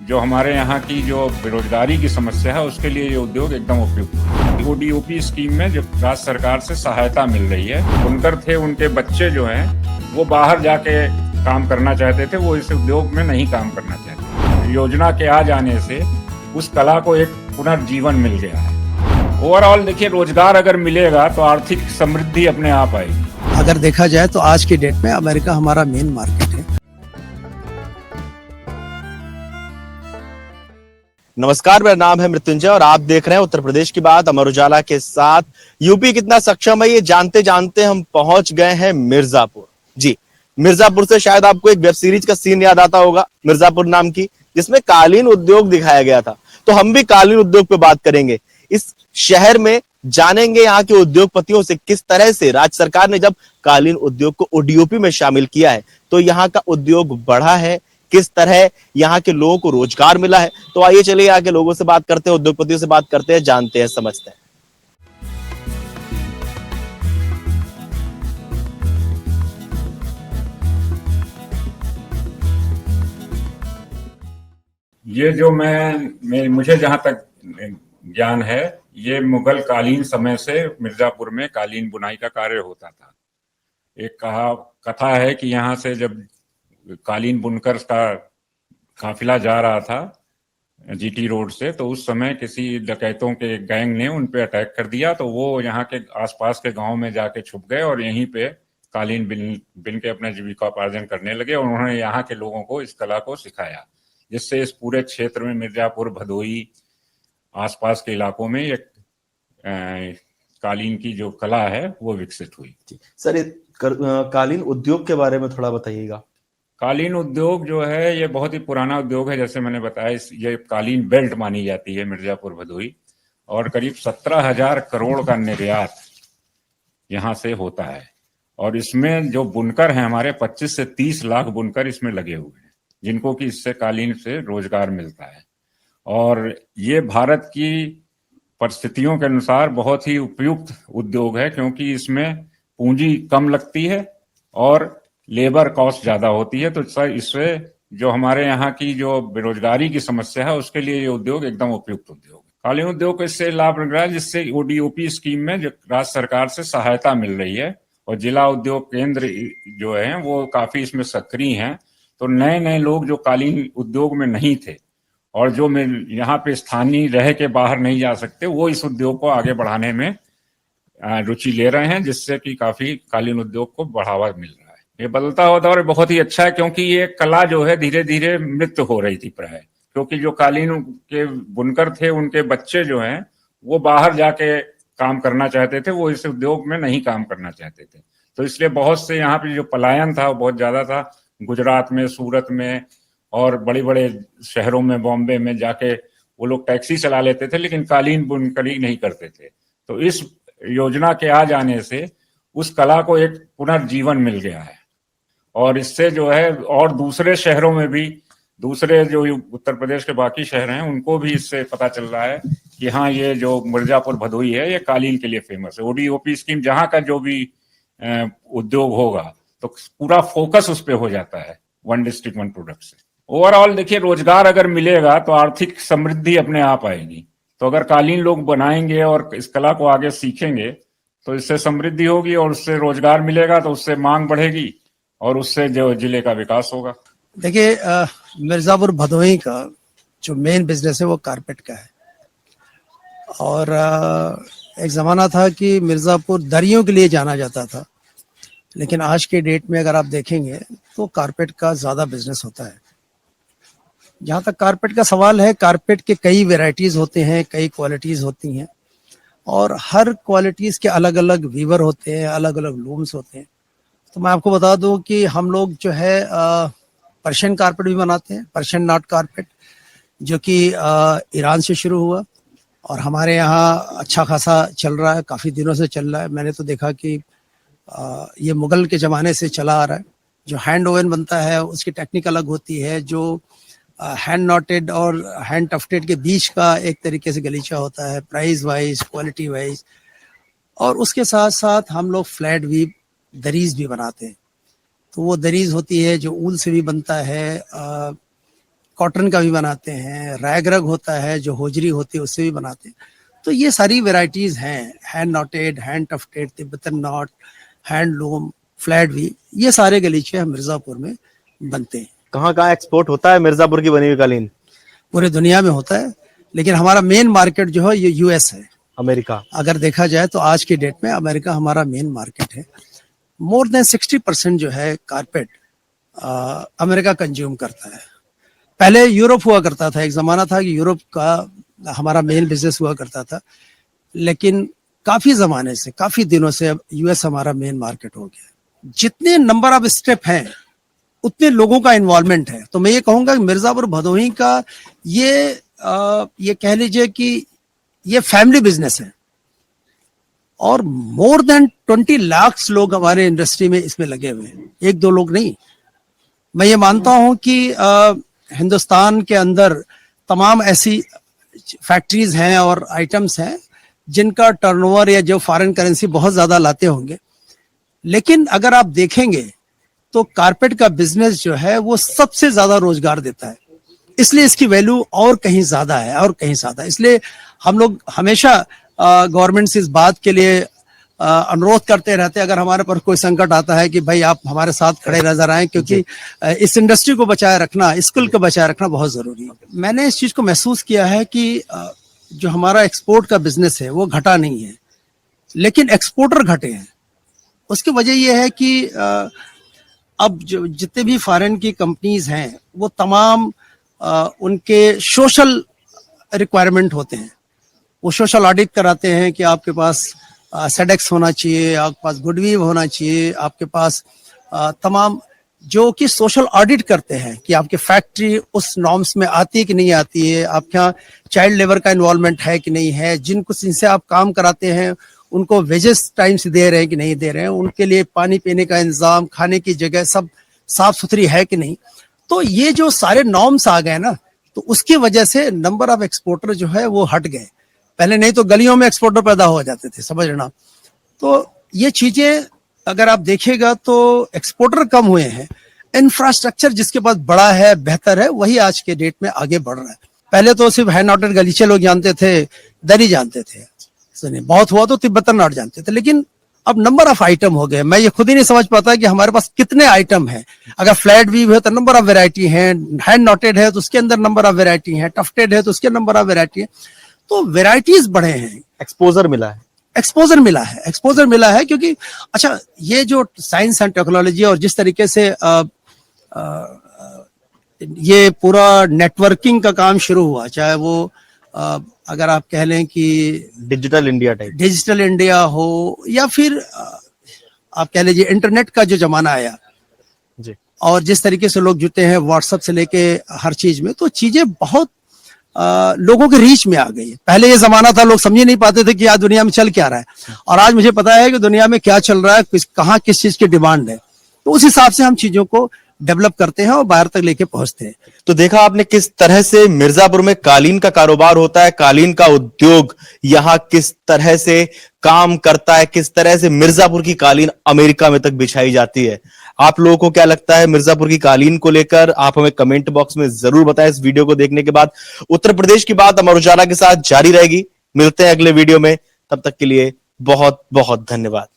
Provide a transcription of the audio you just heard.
जो हमारे यहाँ की जो बेरोजगारी की समस्या है उसके लिए ये उद्योग एकदम उपयुक्त है। ओडीओपी स्कीम में जो राज्य सरकार से सहायता मिल रही है, बुनकर थे उनके बच्चे जो हैं वो बाहर जाके काम करना चाहते थे, वो इस उद्योग में नहीं काम करना चाहते। योजना के आ जाने से उस कला को एक पुनर्जीवन मिल गया है। ओवरऑल देखिए, रोजगार अगर मिलेगा तो आर्थिक समृद्धि अपने आप आएगी। अगर देखा जाए तो आज की डेट में अमेरिका हमारा मेन मार्केट है। नमस्कार, मेरा नाम है मृत्युंजय और आप देख रहे हैं उत्तर प्रदेश की बात अमर उजाला के साथ। यूपी कितना सक्षम है ये जानते जानते हम पहुंच गए हैं मिर्जापुर। जी, मिर्जापुर से शायद आपको एक वेब सीरीज का सीन याद आता होगा, मिर्जापुर नाम की, जिसमें कालीन उद्योग दिखाया गया था। तो हम भी कालीन उद्योग पे बात करेंगे। इस शहर में जानेंगे यहाँ के उद्योगपतियों से किस तरह से राज्य सरकार ने जब कालीन उद्योग को ओडीओपी में शामिल किया है तो यहाँ का उद्योग बढ़ा है, किस तरह यहाँ के लोगों को रोजगार मिला है। तो आइए चलिए यहाँ के लोगों से बात करते हैं, उद्योगपतियों से बात करते हैं, जानते हैं, समझते हैं। ये जो मुझे जहां तक ज्ञान है, ये मुगल कालीन समय से मिर्जापुर में कालीन बुनाई का कार्य होता था। एक कथा है कि यहाँ से जब कालीन बुनकर का काफिला जा रहा था जीटी रोड से, तो उस समय किसी डकैतों के गैंग ने उन पे अटैक कर दिया। तो वो यहाँ के आसपास के गांव में जाके छुप गए और यहीं पे कालीन बिन के अपना जीविकोपार्जन करने लगे। और उन्होंने यहाँ के लोगों को इस कला को सिखाया, जिससे इस पूरे क्षेत्र में मिर्जापुर, भदोई, आसपास के इलाकों में एक कालीन की जो कला है वो विकसित हुई। सर, कालीन उद्योग के बारे में थोड़ा बताइएगा। कालीन उद्योग जो है ये बहुत ही पुराना उद्योग है। जैसे मैंने बताया, ये कालीन बेल्ट मानी जाती है मिर्जापुर, भदोई, और करीब 17,000 करोड़ का निर्यात यहाँ से होता है। और इसमें जो बुनकर हैं हमारे, 25 से 30 लाख बुनकर इसमें लगे हुए हैं, जिनको कि इससे कालीन से रोजगार मिलता है। और ये भारत की परिस्थितियों के अनुसार बहुत ही उपयुक्त उद्योग है, क्योंकि इसमें पूंजी कम लगती है और लेबर कॉस्ट ज्यादा होती है। तो इससे जो हमारे यहाँ की जो बेरोजगारी की समस्या है उसके लिए ये उद्योग एकदम उपयुक्त उद्योग है। कालीन उद्योग को इससे लाभ मिल रहा है जिससे ओडीओपी स्कीम में जो राज्य सरकार से सहायता मिल रही है, और जिला उद्योग केंद्र जो है वो काफी इसमें सक्रिय हैं। तो नए नए लोग जो कालीन उद्योग में नहीं थे और जो यहाँ पे स्थानीय रह के बाहर नहीं जा सकते, वो इस उद्योग को आगे बढ़ाने में रुचि ले रहे हैं, जिससे कि काफी कालीन उद्योग को बढ़ावा मिल रहा है। ये बदलता हुआ दौर बहुत ही अच्छा है, क्योंकि ये कला जो है धीरे धीरे मृत हो रही थी प्राय, क्योंकि जो कालीन के बुनकर थे उनके बच्चे जो हैं वो बाहर जाके काम करना चाहते थे, वो इस उद्योग में नहीं काम करना चाहते थे। तो इसलिए बहुत से यहाँ पे जो पलायन था वो बहुत ज्यादा था। गुजरात में, सूरत में और बड़े बड़े शहरों में, बॉम्बे में जाके वो लोग टैक्सी चला लेते थे, लेकिन कालीन बुनकरी नहीं करते थे। तो इस योजना के आ जाने से उस कला को एक पुनर्जीवन मिल गया है। और इससे जो है और दूसरे शहरों में भी, दूसरे जो उत्तर प्रदेश के बाकी शहर हैं उनको भी इससे पता चल रहा है कि हाँ, ये जो मिर्जापुर, भदोई है ये कालीन के लिए फेमस है। ओडीओपी स्कीम जहाँ का जो भी उद्योग होगा तो पूरा फोकस उस पर हो जाता है, वन डिस्ट्रिक्ट वन प्रोडक्ट से। ओवरऑल देखिए, रोजगार अगर मिलेगा तो आर्थिक समृद्धि अपने आप आएगी। तो अगर कालीन लोग बनाएंगे और इस कला को आगे सीखेंगे तो इससे समृद्धि होगी, और उससे रोजगार मिलेगा तो उससे मांग बढ़ेगी और उससे जो जिले का विकास होगा। देखिए, मिर्जापुर भदोई का जो मेन बिजनेस है वो कारपेट का है। और एक ज़माना था कि मिर्ज़ापुर दरियों के लिए जाना जाता था, लेकिन आज के डेट में अगर आप देखेंगे तो कारपेट का ज़्यादा बिजनेस होता है। जहाँ तक कारपेट का सवाल है, कारपेट के कई वेराइटीज़ होते हैं, कई क्वालिटीज़ होती हैं, और हर क्वालिटीज़ के अलग अलग वीवर होते हैं, अलग अलग लूम्स होते हैं। तो मैं आपको बता दूं कि हम लोग जो है पर्शियन कारपेट भी बनाते हैं, पर्शियन नॉट कारपेट, जो कि ईरान से शुरू हुआ और हमारे यहाँ अच्छा खासा चल रहा है, काफ़ी दिनों से चल रहा है। मैंने तो देखा कि ये मुगल के ज़माने से चला आ रहा है। जो हैंड ओवन बनता है उसकी टेक्निक अलग होती है, जो हैंड नॉटेड और हैंड टफ्टेड के बीच का एक तरीके से गलीचा होता है, प्राइस वाइज, क्वालिटी वाइज। और उसके साथ साथ हम लोग फ्लैट वीव दरीज भी बनाते हैं। तो वो दरीज होती है जो ऊन से भी बनता है, कॉटन का भी बनाते हैं, रैग होता है जो होजरी होती है उससे भी बनाते हैं। तो ये सारी वेराइटीज हैं, hand noted, hand tufted, Tibetan not, handloom, flat भी, ये सारे गलीचे हम मिर्जापुर में बनते हैं। कहाँ कहाँ एक्सपोर्ट होता है मिर्जापुर की बनी हुई कालीन? पूरे दुनिया में होता है, लेकिन हमारा मेन मार्केट जो है ये यूएस है। अमेरिका। अगर देखा जाए तो आज की डेट में अमेरिका हमारा मेन मार्केट है। मोर देन 60% जो है कारपेट अमेरिका कंज्यूम करता है। पहले यूरोप हुआ करता था, एक जमाना था कि यूरोप का हमारा मेन बिजनेस हुआ करता था, लेकिन काफी जमाने से, काफी दिनों से अब यूएस हमारा मेन मार्केट हो गया। जितने नंबर ऑफ स्टेप हैं उतने लोगों का इन्वॉल्वमेंट है। तो मैं ये कहूंगा कि मिर्जापुर भदोही का ये कह लीजिए कि ये फैमिली बिजनेस है, और मोर देन 20 लाख लोग हमारे इंडस्ट्री में इसमें लगे हुए हैं, एक दो लोग नहीं। मैं ये मानता हूं कि हिंदुस्तान के अंदर तमाम ऐसी फैक्ट्रीज हैं और आइटम्स हैं जिनका टर्नओवर या जो फॉरेन करेंसी बहुत ज्यादा लाते होंगे, लेकिन अगर आप देखेंगे तो कारपेट का बिजनेस जो है वो सबसे ज्यादा रोजगार देता है। इसलिए इसकी वैल्यू और कहीं ज्यादा है, और कहीं ज्यादा। इसलिए हम लोग हमेशा गवर्नमेंट से इस बात के लिए अनुरोध करते रहते हैं, अगर हमारे पर कोई संकट आता है कि भाई आप हमारे साथ खड़े नजर आए, क्योंकि इस इंडस्ट्री को बचाए रखना, स्किल को बचाए रखना बहुत जरूरी है। मैंने इस चीज को महसूस किया है कि जो हमारा एक्सपोर्ट का बिजनेस है वो घटा नहीं है, लेकिन एक्सपोर्टर घटे हैं। उसकी वजह यह है कि अब जो जितने भी फॉरेन की कंपनीज हैं वो तमाम उनके सोशल रिक्वायरमेंट होते हैं। वो सोशल ऑडिट कराते हैं कि आपके पास सेडेक्स होना चाहिए, आपके पास गुडविल होना चाहिए, आपके पास तमाम जो कि सोशल ऑडिट करते हैं कि आपकी फैक्ट्री उस नॉर्म्स में आती है कि नहीं आती है, आपके यहाँ चाइल्ड लेबर का इन्वॉल्वमेंट है कि नहीं है, जिनसे आप काम कराते हैं उनको वेजेस टाइम से दे रहे हैं कि नहीं दे रहे हैं, उनके लिए पानी पीने का इंतजाम, खाने की जगह सब साफ सुथरी है कि नहीं। तो ये जो सारे नॉर्म्स आ गए ना, तो उसकी वजह से नंबर ऑफ एक्सपोर्टर जो है वो हट गए। पहले नहीं तो गलियों में एक्सपोर्टर पैदा हो जाते थे, समझ लेना। तो ये चीजें अगर आप देखिएगा तो एक्सपोर्टर कम हुए हैं, इंफ्रास्ट्रक्चर जिसके पास बड़ा है, बेहतर है, वही आज के डेट में आगे बढ़ रहा है। पहले तो सिर्फ हैंड नॉटेड गलीचे लोग जानते थे, दरी जानते थे, सुनिए बहुत हुआ तो तिब्बतन नॉट जानते थे, लेकिन अब नंबर ऑफ आइटम हो गए। मैं ये खुद ही नहीं समझ पाता कि हमारे पास कितने आइटम हैं। अगर फ्लैट वीव है तो नंबर ऑफ वेराइटी है, हैंड नॉटेड है तो उसके अंदर नंबर ऑफ वेराइटी है, टफ्टेड है तो उसके नंबर ऑफ वेराइटी है। तो वेराइटीज बढ़े हैं, एक्सपोजर मिला है, एक्सपोजर मिला है क्योंकि अच्छा ये जो साइंस एंड टेक्नोलॉजी और जिस तरीके से ये पूरा नेटवर्किंग का काम शुरू हुआ, चाहे वो अगर आप कह लें कि डिजिटल इंडिया हो या फिर आप कह लीजिए इंटरनेट का जो जमाना आया जी, और जिस तरीके से लोग जुटे हैं व्हाट्सएप से लेके हर चीज में, तो चीजें बहुत लोगों के रीच में आ गई है। पहले ये जमाना था लोग समझ नहीं पाते थे कि आज दुनिया में चल क्या रहा है, और आज मुझे पता है कि दुनिया में क्या चल रहा है, कहाँ किस चीज की डिमांड है, तो उस हिसाब से हम चीजों को डेवलप करते हैं और बाहर तक लेके पहुंचते हैं। तो देखा आपने किस तरह से मिर्जापुर में कालीन का कारोबार होता है, कालीन का उद्योग यहाँ किस तरह से काम करता है, किस तरह से मिर्जापुर की कालीन अमेरिका में तक बिछाई जाती है। आप लोगों को क्या लगता है मिर्जापुर की कालीन को लेकर, आप हमें कमेंट बॉक्स में जरूर बताएं। इस वीडियो को देखने के बाद उत्तर प्रदेश की बात अमर उजाला के साथ जारी रहेगी। मिलते हैं अगले वीडियो में, तब तक के लिए बहुत बहुत धन्यवाद।